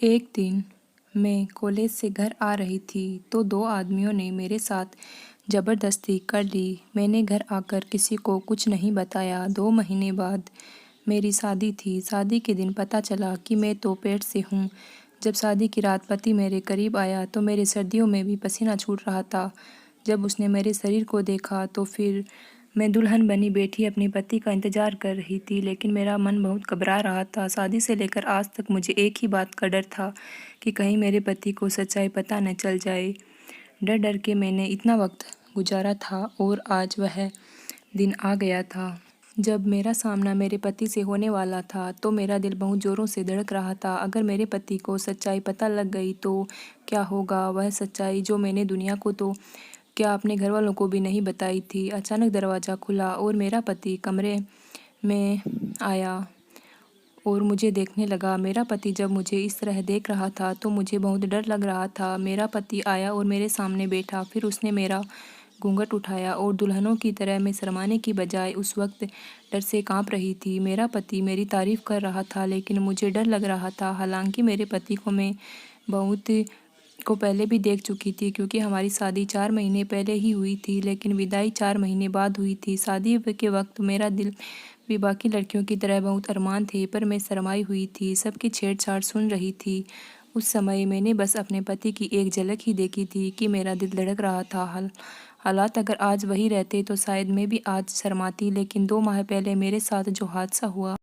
एक दिन मैं कॉलेज से घर आ रही थी तो दो आदमियों ने मेरे साथ ज़बरदस्ती कर ली। मैंने घर आकर किसी को कुछ नहीं बताया। 2 महीने बाद मेरी शादी थी। शादी के दिन पता चला कि मैं तो पेट से हूँ। जब शादी की रात पति मेरे करीब आया तो मेरे सर्दियों में भी पसीना छूट रहा था। जब उसने मेरे शरीर को देखा तो फिर मैं दुल्हन बनी बैठी अपने पति का इंतज़ार कर रही थी, लेकिन मेरा मन बहुत घबरा रहा था। शादी से लेकर आज तक मुझे एक ही बात का डर था कि कहीं मेरे पति को सच्चाई पता न चल जाए। डर डर के मैंने इतना वक्त गुजारा था और आज वह दिन आ गया था। जब मेरा सामना मेरे पति से होने वाला था तो मेरा दिल बहुत ज़ोरों से धड़क रहा था। अगर मेरे पति को सच्चाई पता लग गई तो क्या होगा? वह सच्चाई जो मैंने दुनिया को तो क्या अपने घर वालों को भी नहीं बताई थी। अचानक दरवाज़ा खुला और मेरा पति कमरे में आया और मुझे देखने लगा। मेरा पति जब मुझे इस तरह देख रहा था तो मुझे बहुत डर लग रहा था। मेरा पति आया और मेरे सामने बैठा। फिर उसने मेरा घूंघट उठाया और दुल्हनों की तरह मैं शर्माने की बजाय उस वक्त डर से कांप रही थी। मेरा पति मेरी तारीफ कर रहा था लेकिन मुझे डर लग रहा था। हालांकि मेरे पति को मैं बहुत को पहले भी देख चुकी थी क्योंकि हमारी शादी 4 महीने पहले ही हुई थी, लेकिन विदाई 4 महीने बाद हुई थी। शादी के वक्त मेरा दिल भी बाकी लड़कियों की तरह बहुत अरमान थे, पर मैं शर्माई हुई थी, सबकी छेड़छाड़ सुन रही थी। उस समय मैंने बस अपने पति की एक झलक ही देखी थी कि मेरा दिल धड़क रहा था। हालात अगर आज वही रहते तो शायद मैं भी आज शर्माती, लेकिन 2 माह पहले मेरे साथ जो हादसा हुआ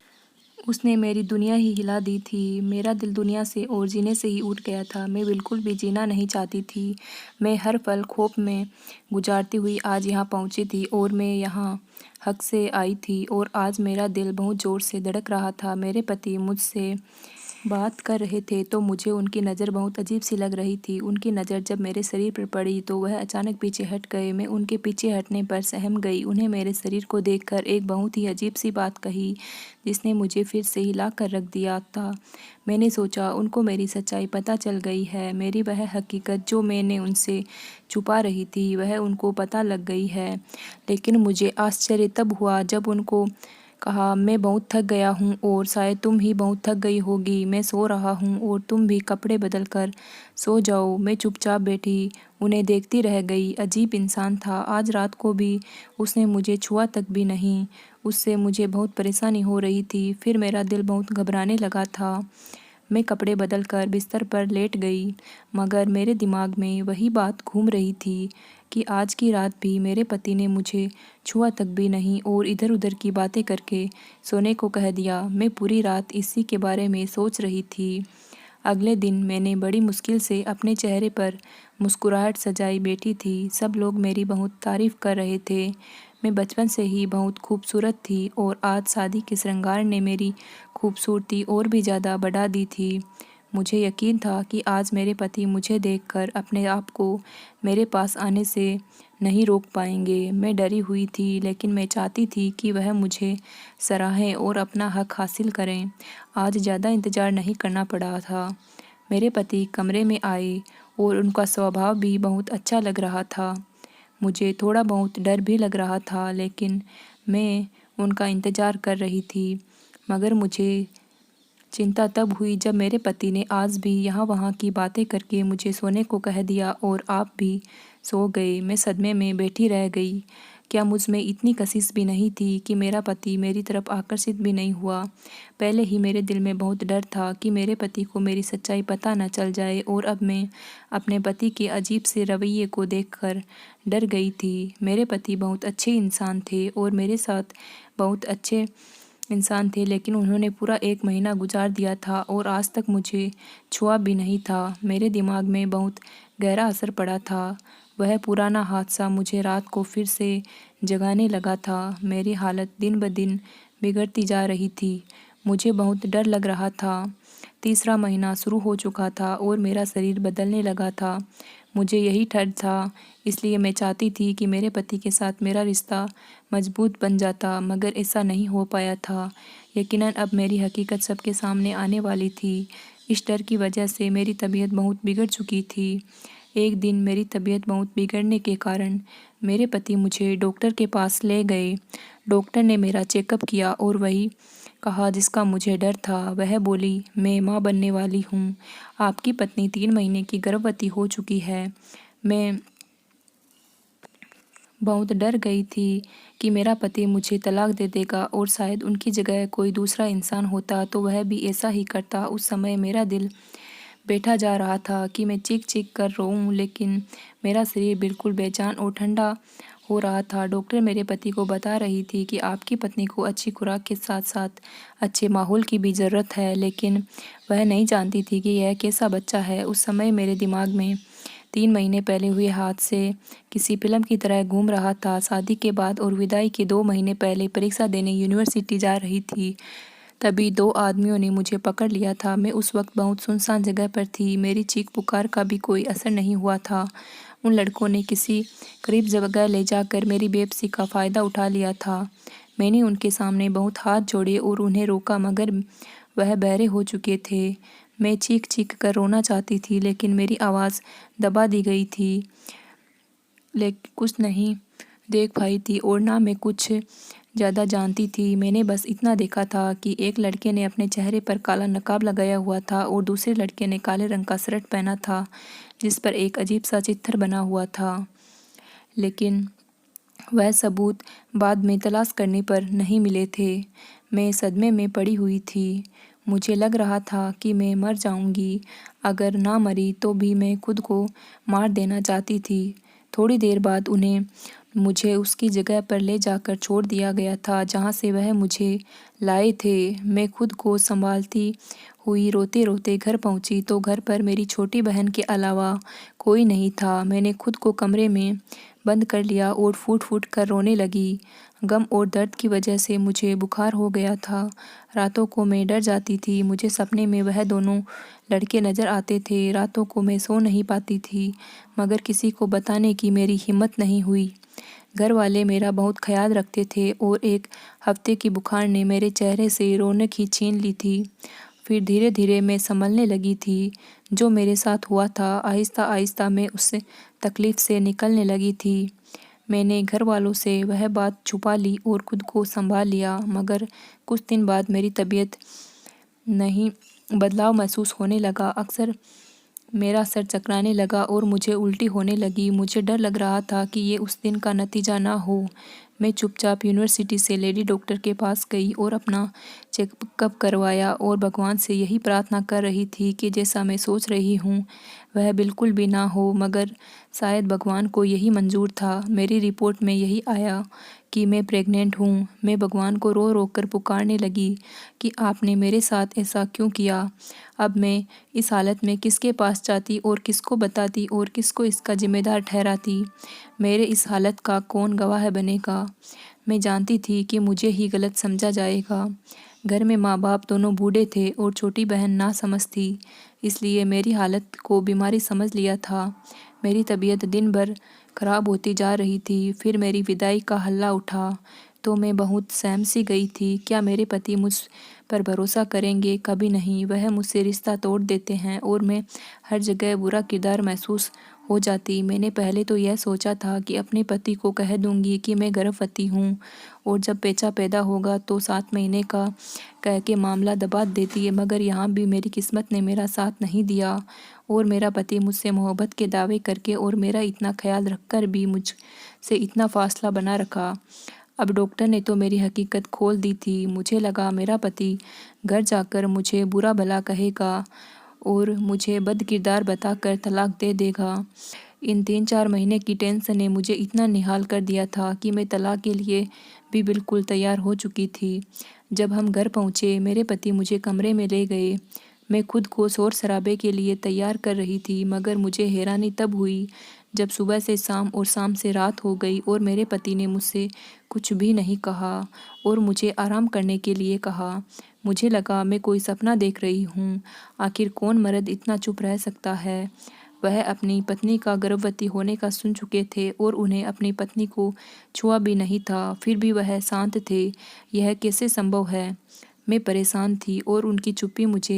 उसने मेरी दुनिया ही हिला दी थी। मेरा दिल दुनिया से और जीने से ही उठ गया था। मैं बिल्कुल भी जीना नहीं चाहती थी। मैं हर पल खौफ में गुजारती हुई आज यहाँ पहुँची थी और मैं यहाँ हक से आई थी और आज मेरा दिल बहुत ज़ोर से धड़क रहा था। मेरे पति मुझसे बात कर रहे थे तो मुझे उनकी नज़र बहुत अजीब सी लग रही थी। उनकी नज़र जब मेरे शरीर पर पड़ी तो वह अचानक पीछे हट गए। मैं उनके पीछे हटने पर सहम गई। उन्हें मेरे शरीर को देखकर एक बहुत ही अजीब सी बात कही जिसने मुझे फिर से हिला कर रख दिया था। मैंने सोचा उनको मेरी सच्चाई पता चल गई है। मेरी वह हकीकत जो मैंने उनसे छुपा रही थी वह उनको पता लग गई है। लेकिन मुझे आश्चर्य तब हुआ जब उनको कहा, मैं बहुत थक गया हूँ और शायद तुम ही बहुत थक गई होगी। मैं सो रहा हूँ और तुम भी कपड़े बदल कर सो जाओ। मैं चुपचाप बैठी उन्हें देखती रह गई। अजीब इंसान था। आज रात को भी उसने मुझे छुआ तक भी नहीं। उससे मुझे बहुत परेशानी हो रही थी। फिर मेरा दिल बहुत घबराने लगा था। मैं कपड़े बदल कर बिस्तर पर लेट गई, मगर मेरे दिमाग में वही बात घूम रही थी कि आज की रात भी मेरे पति ने मुझे छुआ तक भी नहीं और इधर उधर की बातें करके सोने को कह दिया। मैं पूरी रात इसी के बारे में सोच रही थी। अगले दिन मैंने बड़ी मुश्किल से अपने चेहरे पर मुस्कुराहट सजाई बैठी थी। सब लोग मेरी बहुत तारीफ़ कर रहे थे। मैं बचपन से ही बहुत खूबसूरत थी और आज शादी के श्रृंगार ने मेरी खूबसूरती और भी ज़्यादा बढ़ा दी थी। मुझे यकीन था कि आज मेरे पति मुझे देखकर अपने आप को मेरे पास आने से नहीं रोक पाएंगे। मैं डरी हुई थी, लेकिन मैं चाहती थी कि वह मुझे सराहें और अपना हक हासिल करें। आज ज़्यादा इंतज़ार नहीं करना पड़ा था। मेरे पति कमरे में आए और उनका स्वभाव भी बहुत अच्छा लग रहा था। मुझे थोड़ा बहुत डर भी लग रहा था, लेकिन मैं उनका इंतज़ार कर रही थी। मगर मुझे चिंता तब हुई जब मेरे पति ने आज भी यहाँ वहाँ की बातें करके मुझे सोने को कह दिया और आप भी सो गए। मैं सदमे में बैठी रह गई। क्या मुझ में इतनी कशिश भी नहीं थी कि मेरा पति मेरी तरफ आकर्षित भी नहीं हुआ? पहले ही मेरे दिल में बहुत डर था कि मेरे पति को मेरी सच्चाई पता न चल जाए, और अब मैं अपने पति के अजीब से रवैये को देखकर डर गई थी। मेरे पति बहुत अच्छे इंसान थे और मेरे साथ बहुत अच्छे इंसान थे, लेकिन उन्होंने पूरा 1 महीना गुजार दिया था और आज तक मुझे छुआ भी नहीं था। मेरे दिमाग में बहुत गहरा असर पड़ा था। वह पुराना हादसा मुझे रात को फिर से जगाने लगा था। मेरी हालत दिन ब दिन बिगड़ती जा रही थी। मुझे बहुत डर लग रहा था। तीसरा महीना शुरू हो चुका था और मेरा शरीर बदलने लगा था। मुझे यही डर था, इसलिए मैं चाहती थी कि मेरे पति के साथ मेरा रिश्ता मजबूत बन जाता, मगर ऐसा नहीं हो पाया था। यकीनन अब मेरी हकीकत सबके सामने आने वाली थी। इस डर की वजह से मेरी तबीयत बहुत बिगड़ चुकी थी। एक दिन मेरी तबीयत बहुत बिगड़ने के कारण मेरे पति मुझे डॉक्टर के पास ले गए। डॉक्टर ने मेरा चेकअप किया और वही कहा जिसका मुझे डर था। वह बोली, मैं माँ बनने वाली हूँ। आपकी पत्नी 3 महीने की गर्भवती हो चुकी है। मैं बहुत डर गई थी कि मेरा पति मुझे तलाक दे देगा और शायद उनकी जगह कोई दूसरा इंसान होता तो वह भी ऐसा ही करता। उस समय मेरा दिल बैठा जा रहा था कि मैं चीख चीख कर रोऊं, लेकिन मेरा शरीर बिल्कुल बेजान और ठंडा हो रहा था। डॉक्टर मेरे पति को बता रही थी कि आपकी पत्नी को अच्छी खुराक के साथ साथ अच्छे माहौल की भी ज़रूरत है, लेकिन वह नहीं जानती थी कि यह कैसा बच्चा है। उस समय मेरे दिमाग में 3 महीने पहले हुए हादसे किसी फिल्म की तरह घूम रहा था। शादी के बाद और विदाई के 2 महीने पहले परीक्षा देने यूनिवर्सिटी जा रही थी। तभी 2 आदमियों ने मुझे पकड़ लिया था। मैं उस वक्त बहुत सुनसान जगह पर थी। मेरी चीख पुकार का भी कोई असर नहीं हुआ था। उन लड़कों ने किसी करीब जगह ले जाकर मेरी बेबसी का फ़ायदा उठा लिया था। मैंने उनके सामने बहुत हाथ जोड़े और उन्हें रोका, मगर वह बहरे हो चुके थे। मैं चीख चीख कर रोना चाहती थी, लेकिन मेरी आवाज़ दबा दी गई थी। लेकिन कुछ नहीं देख पाई थी और ना मैं कुछ ज़्यादा जानती थी। मैंने बस इतना देखा था कि एक लड़के ने अपने चेहरे पर काला नकाब लगाया हुआ था और दूसरे लड़के ने काले रंग का शर्ट पहना था जिस पर एक अजीब सा चित्र बना हुआ था। लेकिन वह सबूत बाद में तलाश करने पर नहीं मिले थे। मैं सदमे में पड़ी हुई थी। मुझे लग रहा था कि मैं मर जाऊंगी। अगर ना मरी तो भी मैं खुद को मार देना चाहती थी। थोड़ी देर बाद उन्हें मुझे उसकी जगह पर ले जाकर छोड़ दिया गया था जहाँ से वह मुझे लाए थे। मैं खुद को संभालती हुई रोते रोते घर पहुँची तो घर पर मेरी छोटी बहन के अलावा कोई नहीं था। मैंने खुद को कमरे में बंद कर लिया और फूट फूट कर रोने लगी। गम और दर्द की वजह से मुझे बुखार हो गया था। रातों को मैं डर जाती थी। मुझे सपने में वह दोनों लड़के नज़र आते थे। रातों को मैं सो नहीं पाती थी, मगर किसी को बताने की मेरी हिम्मत नहीं हुई। घर वाले मेरा बहुत ख्याल रखते थे और एक हफ्ते की बुखार ने मेरे चेहरे से रौनक ही छीन ली थी। फिर धीरे धीरे मैं संभलने लगी थी। जो मेरे साथ हुआ था, आहिस्ता आहिस्ता मैं उस तकलीफ़ से निकलने लगी थी। मैंने घर वालों से वह बात छुपा ली और खुद को संभाल लिया, मगर कुछ दिन बाद मेरी तबीयत नहीं बदलाव महसूस होने लगा। अक्सर मेरा सर चकराने लगा और मुझे उल्टी होने लगी। मुझे डर लग रहा था कि ये उस दिन का नतीजा ना हो। मैं चुपचाप यूनिवर्सिटी से लेडी डॉक्टर के पास गई और अपना चेकअप करवाया और भगवान से यही प्रार्थना कर रही थी कि जैसा मैं सोच रही हूँ वह बिल्कुल भी ना हो, मगर शायद भगवान को यही मंजूर था। मेरी रिपोर्ट में यही आया कि मैं प्रेग्नेंट हूँ। मैं भगवान को रो रो कर पुकारने लगी कि आपने मेरे साथ ऐसा क्यों किया। अब मैं इस हालत में किसके पास जाती और किसको बताती और किसको इसका जिम्मेदार ठहराती। मेरे इस हालत का कौन गवाह बनेगा। मैं जानती थी कि मुझे ही गलत समझा जाएगा। घर में माँ बाप दोनों बूढ़े थे और छोटी बहन नासमझ थी, इसलिए मेरी हालत को बीमारी समझ लिया था। मेरी तबीयत दिन भर खराब होती जा रही थी। फिर मेरी विदाई का हल्ला उठा तो मैं बहुत सहम सी गई थी। क्या मेरे पति मुझ पर भरोसा करेंगे? कभी नहीं। वह मुझसे रिश्ता तोड़ देते हैं और मैं हर जगह बुरा किरदार महसूस हो जाती। मैंने पहले तो यह सोचा था कि अपने पति को कह दूंगी कि मैं गर्भवती हूँ और जब बच्चा पैदा होगा तो 7 महीने का कह के मामला दबा देती है, मगर यहाँ भी मेरी किस्मत ने मेरा साथ नहीं दिया और मेरा पति मुझसे मोहब्बत के दावे करके और मेरा इतना ख्याल रखकर भी मुझसे इतना फासला बना रखा। अब डॉक्टर ने तो मेरी हकीकत खोल दी थी। मुझे लगा मेरा पति घर जाकर मुझे बुरा भला कहेगा और मुझे बदकिरदार बताकर तलाक दे देगा। इन 3-4 महीने की टेंशन ने मुझे इतना निहाल कर दिया था कि मैं तलाक के लिए भी बिल्कुल तैयार हो चुकी थी। जब हम घर पहुँचे, मेरे पति मुझे कमरे में ले गए। मैं खुद को शोर शराबे के लिए तैयार कर रही थी, मगर मुझे हैरानी तब हुई जब सुबह से शाम और शाम से रात हो गई और मेरे पति ने मुझसे कुछ भी नहीं कहा और मुझे आराम करने के लिए कहा। मुझे लगा मैं कोई सपना देख रही हूँ। आखिर कौन मर्द इतना चुप रह सकता है। वह अपनी पत्नी का गर्भवती होने का सुन चुके थे और उन्हें अपनी पत्नी को छुआ भी नहीं था, फिर भी वह शांत थे। यह कैसे संभव है। मैं परेशान थी और उनकी चुप्पी मुझे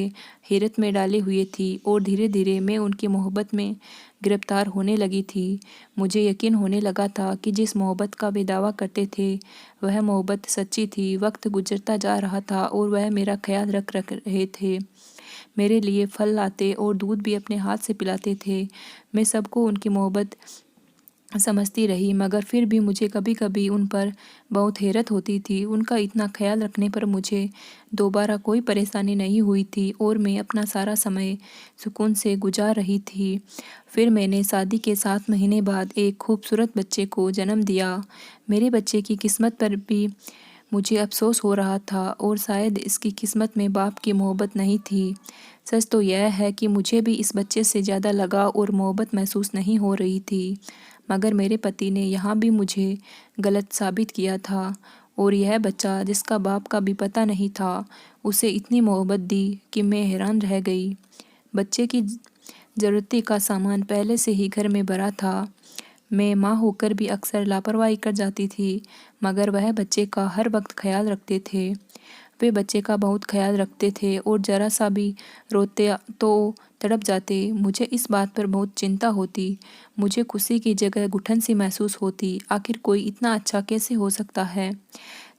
हैरत में डाले हुए थी और धीरे धीरे मैं उनकी मोहब्बत में गिरफ्तार होने लगी थी। मुझे यकीन होने लगा था कि जिस मोहब्बत का वे दावा करते थे वह मोहब्बत सच्ची थी। वक्त गुजरता जा रहा था और वह मेरा ख्याल रख रख रहे थे। मेरे लिए फल लाते और दूध भी अपने हाथ से पिलाते थे। मैं सबको उनकी मोहब्बत समझती रही, मगर फिर भी मुझे कभी कभी उन पर बहुत हैरत होती थी। उनका इतना ख्याल रखने पर मुझे दोबारा कोई परेशानी नहीं हुई थी और मैं अपना सारा समय सुकून से गुजार रही थी। फिर मैंने शादी के 7 महीने बाद एक खूबसूरत बच्चे को जन्म दिया। मेरे बच्चे की किस्मत पर भी मुझे अफसोस हो रहा था और शायद इसकी किस्मत में बाप की मोहब्बत नहीं थी। सच तो यह है कि मुझे भी इस बच्चे से ज़्यादा लगाव और मोहब्बत महसूस नहीं हो रही थी, मगर मेरे पति ने यहाँ भी मुझे गलत साबित किया था और यह बच्चा जिसका बाप का भी पता नहीं था उसे इतनी मोहब्बत दी कि मैं हैरान रह गई। बच्चे की ज़रूरती का सामान पहले से ही घर में भरा था। मैं माँ होकर भी अक्सर लापरवाही कर जाती थी, मगर वह बच्चे का हर वक्त ख्याल रखते थे। वे बच्चे का बहुत ख्याल रखते थे और ज़रा सा भी रोते तो तड़प जाते। मुझे इस बात पर बहुत चिंता होती। मुझे खुशी की जगह घुटन सी महसूस होती। आखिर कोई इतना अच्छा कैसे हो सकता है?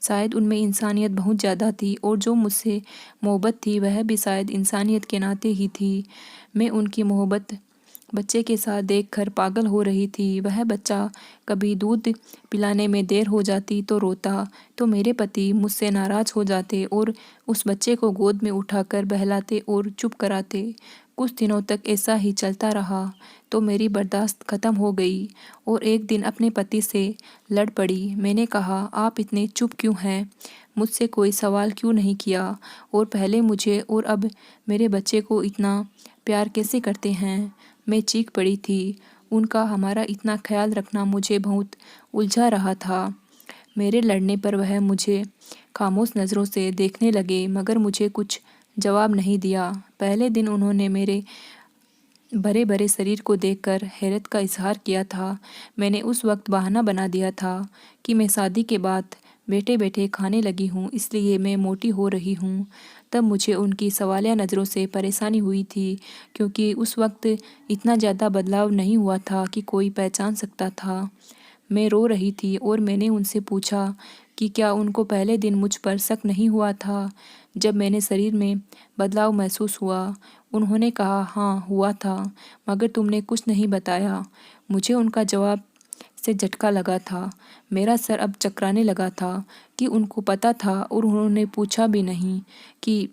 शायद उनमें इंसानियत बहुत ज़्यादा थी और जो मुझसे मोहब्बत थी वह भी शायद इंसानियत के नाते ही थी। मैं उनकी मोहब्बत बच्चे के साथ देखकर पागल हो रही थी। वह बच्चा कभी दूध पिलाने में देर हो जाती तो रोता, तो मेरे पति मुझसे नाराज़ हो जाते और उस बच्चे को गोद में उठाकर बहलाते और चुप कराते। कुछ दिनों तक ऐसा ही चलता रहा तो मेरी बर्दाश्त ख़त्म हो गई और एक दिन अपने पति से लड़ पड़ी। मैंने कहा, आप इतने चुप क्यों हैं? मुझसे कोई सवाल क्यों नहीं किया? और पहले मुझे और अब मेरे बच्चे को इतना प्यार कैसे करते हैं? मैं चीख पड़ी थी। उनका हमारा इतना ख्याल रखना मुझे बहुत उलझा रहा था। मेरे लड़ने पर वह मुझे खामोश नज़रों से देखने लगे, मगर मुझे कुछ जवाब नहीं दिया। पहले दिन उन्होंने मेरे भरे भरे शरीर को देखकर हैरत का इजहार किया था। मैंने उस वक्त बहाना बना दिया था कि मैं शादी के बाद बैठे बैठे खाने लगी हूँ, इसलिए मैं मोटी हो रही हूँ। तब मुझे उनकी सवालिया नज़रों से परेशानी हुई थी, क्योंकि उस वक्त इतना ज़्यादा बदलाव नहीं हुआ था कि कोई पहचान सकता था। मैं रो रही थी और मैंने उनसे पूछा कि क्या उनको पहले दिन मुझ पर शक नहीं हुआ था जब मैंने शरीर में बदलाव महसूस हुआ। उन्होंने कहा, हाँ हुआ था, मगर तुमने कुछ नहीं बताया। मुझे उनका जवाब से झटका लगा था। मेरा सर अब चकराने लगा था कि उनको पता था और उन्होंने पूछा भी नहीं कि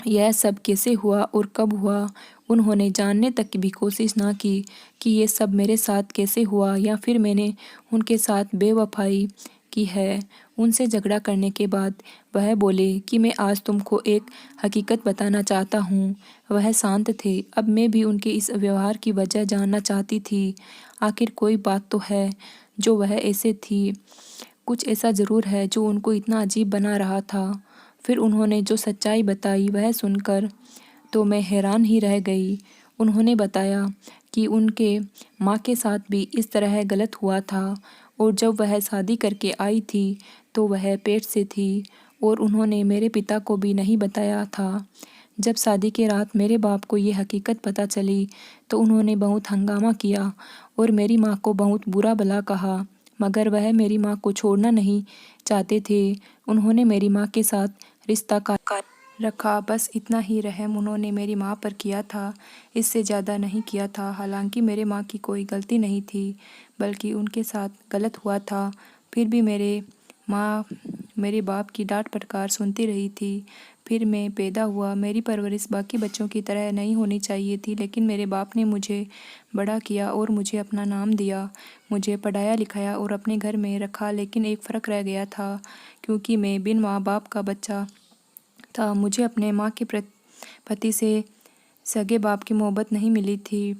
यह सब कैसे हुआ और कब हुआ। उन्होंने जानने तक की भी कोशिश ना की कि ये सब मेरे साथ कैसे हुआ या फिर मैंने उनके साथ बेवफाई की है। उनसे झगड़ा करने के बाद वह बोले कि मैं आज तुमको एक हकीकत बताना चाहता हूँ। वह शांत थे। अब मैं भी उनके इस व्यवहार की वजह जानना चाहती थी। आखिर कोई बात तो है जो वह ऐसे थी। कुछ ऐसा ज़रूर है जो उनको इतना अजीब बना रहा था। फिर उन्होंने जो सच्चाई बताई वह सुनकर तो मैं हैरान ही रह गई। उन्होंने बताया कि उनके माँ के साथ भी इस तरह गलत हुआ था और जब वह शादी करके आई थी तो वह पेट से थी और उन्होंने मेरे पिता को भी नहीं बताया था। जब शादी के रात मेरे बाप को ये हकीकत पता चली तो उन्होंने बहुत हंगामा किया और मेरी माँ को बहुत बुरा भला कहा, मगर वह मेरी माँ को छोड़ना नहीं चाहते थे। उन्होंने मेरी माँ के साथ रिश्ता काट रखा। बस इतना ही रहम उन्होंने मेरी माँ पर किया था, इससे ज़्यादा नहीं किया था। हालांकि मेरे माँ की कोई गलती नहीं थी, बल्कि उनके साथ गलत हुआ था। फिर भी मेरे माँ मेरे बाप की डांट फटकार सुनती रही थी। फिर मैं पैदा हुआ। मेरी परवरिश बाकी बच्चों की तरह नहीं होनी चाहिए थी, लेकिन मेरे बाप ने मुझे बड़ा किया और मुझे अपना नाम दिया। मुझे पढ़ाया लिखाया और अपने घर में रखा, लेकिन एक फ़र्क रह गया था, क्योंकि मैं बिन माँ बाप का बच्चा था। मुझे अपने माँ के पति से सगे बाप की मोहब्बत नहीं मिली थी।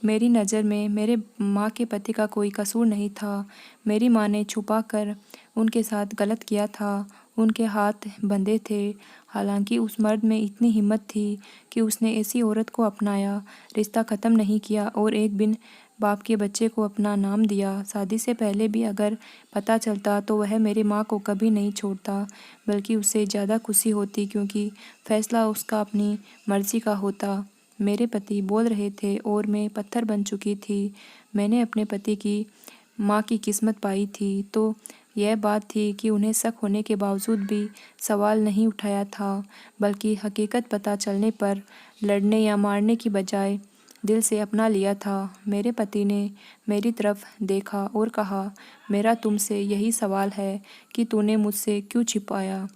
मेरी नज़र में मेरे माँ के पति का कोई कसूर नहीं था। मेरी माँ ने छुपा कर उनके साथ गलत किया था। उनके हाथ बंधे थे। हालांकि उस मर्द में इतनी हिम्मत थी कि उसने ऐसी औरत को अपनाया, रिश्ता ख़त्म नहीं किया और एक बिन बाप के बच्चे को अपना नाम दिया। शादी से पहले भी अगर पता चलता तो वह मेरी माँ को कभी नहीं छोड़ता, बल्कि उससे ज़्यादा खुशी होती, क्योंकि फैसला उसका अपनी मर्जी का होता। मेरे पति बोल रहे थे और मैं पत्थर बन चुकी थी। मैंने अपने पति की माँ की किस्मत पाई थी, तो यह बात थी कि उन्हें शक होने के बावजूद भी सवाल नहीं उठाया था, बल्कि हकीकत पता चलने पर लड़ने या मारने की बजाय दिल से अपना लिया था। मेरे पति ने मेरी तरफ देखा और कहा, मेरा तुमसे यही सवाल है कि तूने मुझसे क्यों छिपाया?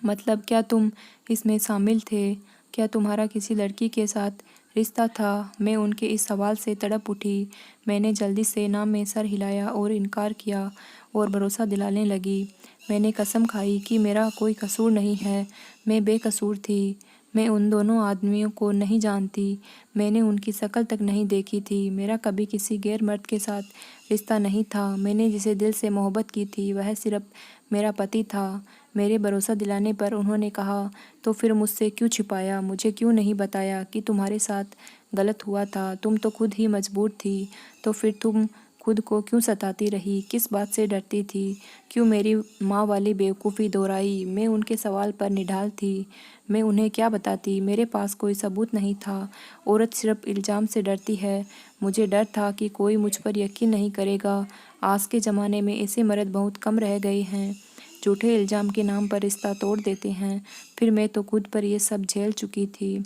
मतलब क्या तुम इसमें शामिल थे? क्या तुम्हारा किसी लड़की के साथ रिश्ता था? मैं उनके इस सवाल से तड़प उठी। मैंने जल्दी से ना में सर हिलाया और इनकार किया और भरोसा दिलाने लगी। मैंने कसम खाई कि मेरा कोई कसूर नहीं है, मैं बेकसूर थी। मैं उन दोनों आदमियों को नहीं जानती, मैंने उनकी शक्ल तक नहीं देखी थी। मेरा कभी किसी गैर मर्द के साथ रिश्ता नहीं था। मैंने जिसे दिल से मोहब्बत की थी वह सिर्फ मेरा पति था। मेरे भरोसा दिलाने पर उन्होंने कहा, तो फिर मुझसे क्यों छिपाया? मुझे क्यों नहीं बताया कि तुम्हारे साथ गलत हुआ था? तुम तो खुद ही मजबूर थी, तो फिर तुम खुद को क्यों सताती रही? किस बात से डरती थी? क्यों मेरी माँ वाली बेवकूफ़ी दोहराई? मैं उनके सवाल पर निढाल थी। मैं उन्हें क्या बताती? मेरे पास कोई सबूत नहीं था। औरत सिर्फ इल्ज़ाम से डरती है। मुझे डर था कि कोई मुझ पर यकीन नहीं करेगा। आज के ज़माने में ऐसे मर्द बहुत कम रह गए हैं, झूठे इल्ज़ाम के नाम पर रिश्ता तोड़ देते हैं। फिर मैं तो खुद पर ये सब झेल चुकी थी।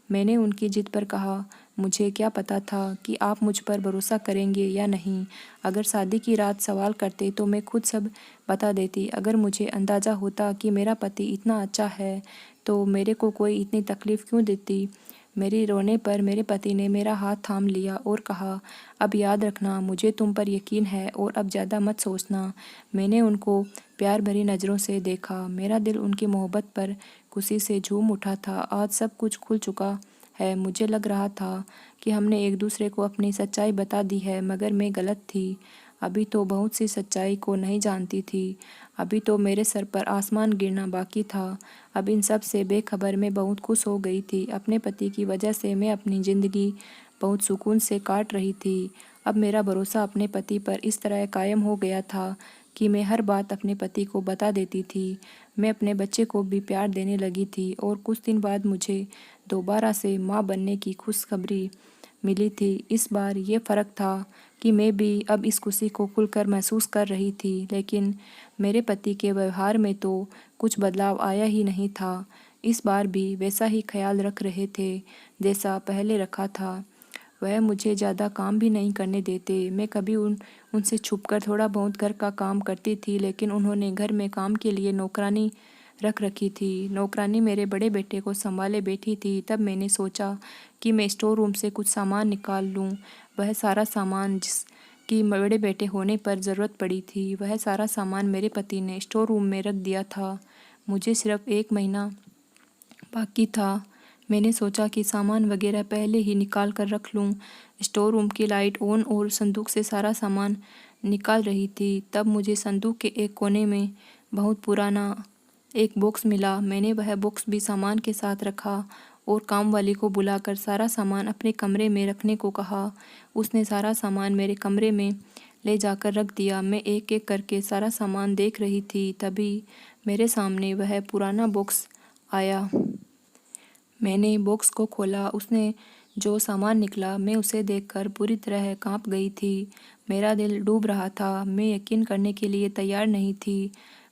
मैंने उनकी जिद पर कहा, मुझे क्या पता था कि आप मुझ पर भरोसा करेंगे या नहीं। अगर शादी की रात सवाल करते तो मैं खुद सब बता देती। अगर मुझे अंदाज़ा होता कि मेरा पति इतना अच्छा है तो मेरे को कोई इतनी तकलीफ़ क्यों देती। मेरी रोने पर मेरे पति ने मेरा हाथ थाम लिया और कहा, अब याद रखना, मुझे तुम पर यकीन है और अब ज़्यादा मत सोचना। मैंने उनको प्यार भरी नज़रों से देखा। मेरा दिल उनकी मोहब्बत पर खुशी से झूम उठा था। आज सब कुछ खुल चुका है। मुझे लग रहा था कि हमने एक दूसरे को अपनी सच्चाई बता दी है, मगर मैं गलत थी। अभी तो बहुत सी सच्चाई को नहीं जानती थी। अभी तो मेरे सर पर आसमान गिरना बाकी था। अब इन सब से बेखबर मैं बहुत खुश हो गई थी। अपने पति की वजह से मैं अपनी ज़िंदगी बहुत सुकून से काट रही थी। अब मेरा भरोसा अपने पति पर इस तरह कायम हो गया था कि मैं हर बात अपने पति को बता देती थी। मैं अपने बच्चे को भी प्यार देने लगी थी और कुछ दिन बाद मुझे दोबारा से माँ बनने की खुशखबरी मिली थी। इस बार ये फ़र्क था कि मैं भी अब इस खुशी को खुलकर महसूस कर रही थी, लेकिन मेरे पति के व्यवहार में तो कुछ बदलाव आया ही नहीं था। इस बार भी वैसा ही ख्याल रख रहे थे जैसा पहले रखा था। वह मुझे ज़्यादा काम भी नहीं करने देते। मैं कभी उनसे छुपकर थोड़ा बहुत घर का काम करती थी, लेकिन उन्होंने घर में काम के लिए नौकरानी रख रखी थी। नौकरानी मेरे बड़े बेटे को संभाले बैठी थी। तब मैंने सोचा कि मैं स्टोर रूम से कुछ सामान निकाल लूँ। वह सारा सामान जिसकी बड़े बेटे होने पर ज़रूरत पड़ी थी, वह सारा सामान मेरे पति ने स्टोर रूम में रख दिया था। मुझे सिर्फ 1 महीना बाकी था। मैंने सोचा कि सामान वगैरह पहले ही निकाल कर रख लूँ। स्टोर रूम की लाइट ऑन और संदूक से सारा सामान निकाल रही थी। तब मुझे संदूक के एक कोने में बहुत पुराना एक बॉक्स मिला। मैंने वह बॉक्स भी सामान के साथ रखा और कामवाली को बुलाकर सारा सामान अपने कमरे में रखने को कहा। उसने सारा सामान मेरे कमरे में ले जाकर रख दिया। मैं एक एक करके सारा सामान देख रही थी, तभी मेरे सामने वह पुराना बॉक्स आया। मैंने बॉक्स को खोला। उसने जो सामान निकला, मैं उसे देखकर पूरी तरह कांप गई थी। मेरा दिल डूब रहा था। मैं यकीन करने के लिए तैयार नहीं थी।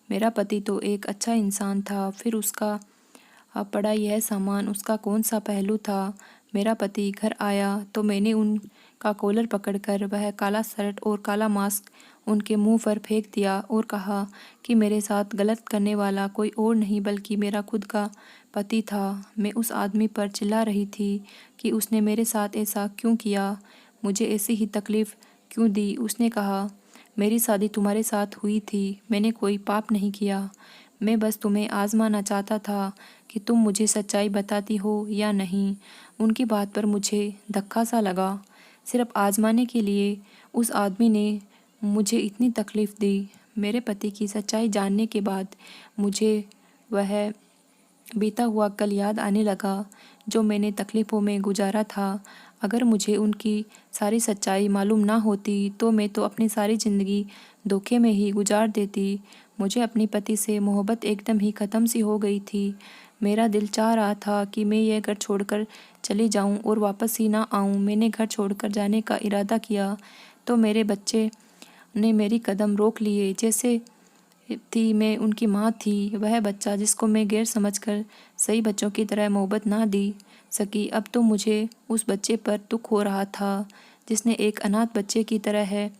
मेरा पति तो एक अच्छा इंसान था, फिर उसका पड़ा यह सामान उसका कौन सा पहलू था? मेरा पति घर आया तो मैंने उनका कॉलर पकड़कर वह काला शर्ट और काला मास्क उनके मुंह पर फेंक दिया और कहा कि मेरे साथ गलत करने वाला कोई और नहीं बल्कि मेरा खुद का पति था। मैं उस आदमी पर चिल्ला रही थी कि उसने मेरे साथ ऐसा क्यों किया, मुझे ऐसी ही तकलीफ़ क्यों दी। उसने कहा, मेरी शादी तुम्हारे साथ हुई थी, मैंने कोई पाप नहीं किया। मैं बस तुम्हें आजमाना चाहता था कि तुम मुझे सच्चाई बताती हो या नहीं। उनकी बात पर मुझे धक्का सा लगा। सिर्फ आजमाने के लिए उस आदमी ने मुझे इतनी तकलीफ़ दी। मेरे पति की सच्चाई जानने के बाद मुझे वह बीता हुआ कल याद आने लगा जो मैंने तकलीफ़ों में गुजारा था। अगर मुझे उनकी सारी सच्चाई मालूम ना होती तो मैं तो अपनी सारी ज़िंदगी धोखे में ही गुजार देती। मुझे अपने पति से मोहब्बत एकदम ही ख़त्म सी हो गई थी। मेरा दिल चाह रहा था कि मैं यह घर छोड़कर चली जाऊं और वापस ही ना आऊं। मैंने घर छोड़कर जाने का इरादा किया तो मेरे बच्चे ने मेरी कदम रोक लिए। जैसे थी मैं उनकी माँ थी, वह बच्चा जिसको मैं गैर समझकर सही बच्चों की तरह मोहब्बत ना दी सकी। अब तो मुझे उस बच्चे पर दुख हो रहा था जिसने एक अनाथ बच्चे की तरह है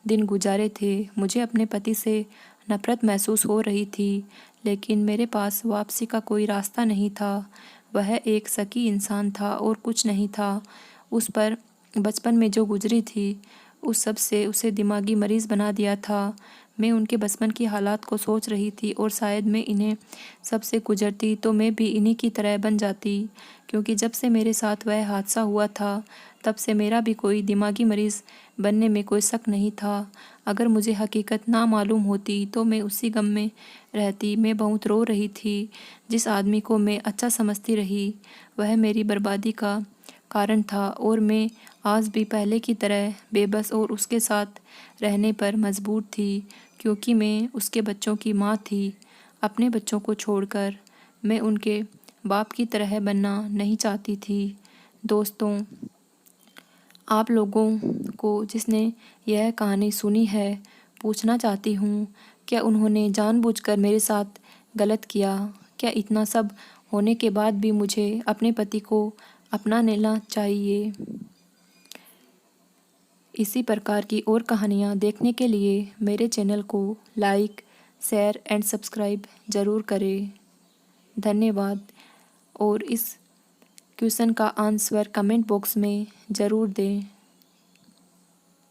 दिन गुजारे थे। मुझे अपने पति से नफरत महसूस हो रही थी, लेकिन मेरे पास वापसी का कोई रास्ता नहीं था। वह एक सकी इंसान था और कुछ नहीं था। उस पर बचपन में जो गुजरी थी उस सब से उसे दिमागी मरीज बना दिया था। मैं उनके बचपन की हालात को सोच रही थी और शायद मैं इन्हें सबसे गुजरती तो मैं भी इन्हीं की तरह बन जाती, क्योंकि जब से मेरे साथ वह हादसा हुआ था तब से मेरा भी कोई दिमागी मरीज बनने में कोई शक नहीं था। अगर मुझे हकीकत ना मालूम होती तो मैं उसी गम में रहती। मैं बहुत रो रही थी। जिस आदमी को मैं अच्छा समझती रही वह मेरी बर्बादी का कारण था और मैं आज भी पहले की तरह बेबस और उसके साथ रहने पर मजबूर थी, क्योंकि मैं उसके बच्चों की माँ थी। अपने बच्चों को छोड़कर मैं उनके बाप की तरह बनना नहीं चाहती थी। दोस्तों, आप लोगों को जिसने यह कहानी सुनी है पूछना चाहती हूँ, क्या उन्होंने जानबूझकर मेरे साथ गलत किया? क्या इतना सब होने के बाद भी मुझे अपने पति को अपना लेना चाहिए? इसी प्रकार की और कहानियाँ देखने के लिए मेरे चैनल को लाइक, शेयर एंड सब्सक्राइब ज़रूर करें। धन्यवाद। और इस क्वेश्चन का आंसर कमेंट बॉक्स में ज़रूर दें।